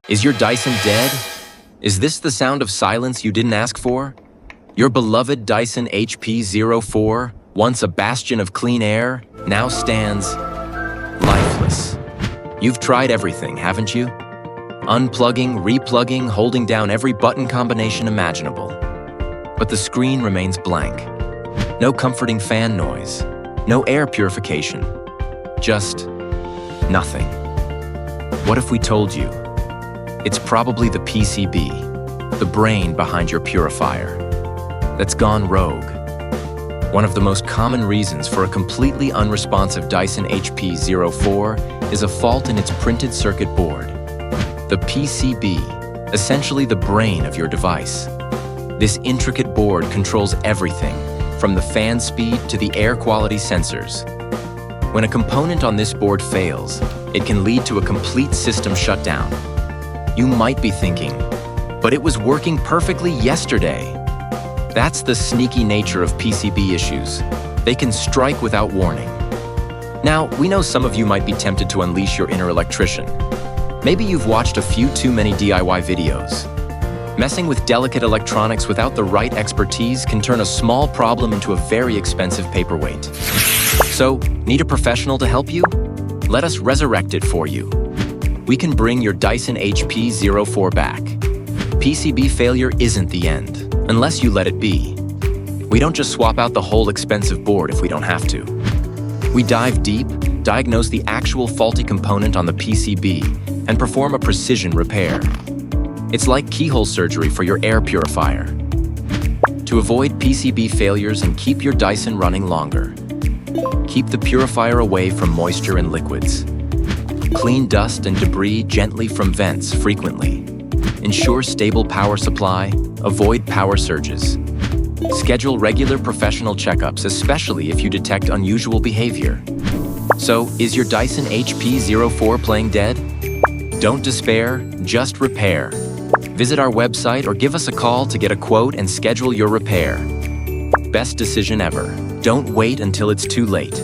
Is your Dyson dead? Is this the sound of silence you didn't ask for? Your beloved Dyson HP04, once a bastion of clean air, now stands lifeless. You've tried everything, haven't you? Unplugging, replugging, holding down every button combination imaginable. But the screen remains blank. No comforting fan noise, no air purification, just nothing. What if we told you? It's probably the PCB, the brain behind your purifier, that's gone rogue. One of the most common reasons for a completely unresponsive Dyson HP04 is a fault in its printed circuit board. The PCB, essentially the brain of your device. This intricate board controls everything, from the fan speed to the air quality sensors. When a component on this board fails, it can lead to a complete system shutdown. You might be thinking, but it was working perfectly yesterday. That's the sneaky nature of PCB issues. They can strike without warning. Now, we know some of you might be tempted to unleash your inner electrician. Maybe you've watched a few too many DIY videos. Messing with delicate electronics without the right expertise can turn a small problem into a very expensive paperweight. So, need a professional to help you? Let us resurrect it for you. We can bring your Dyson HP04 back. PCB failure isn't the end, unless you let it be. We don't just swap out the whole expensive board if we don't have to. We dive deep, diagnose the actual faulty component on the PCB, and perform a precision repair. It's like keyhole surgery for your air purifier. To avoid PCB failures and keep your Dyson running longer, keep the purifier away from moisture and liquids. Clean dust and debris gently from vents frequently. Ensure stable power supply, avoid power surges. Schedule regular professional checkups, especially if you detect unusual behavior. So, is your Dyson HP04 playing dead? Don't despair, just repair. Visit our website or give us a call to get a quote and schedule your repair. Best decision ever. Don't wait until it's too late.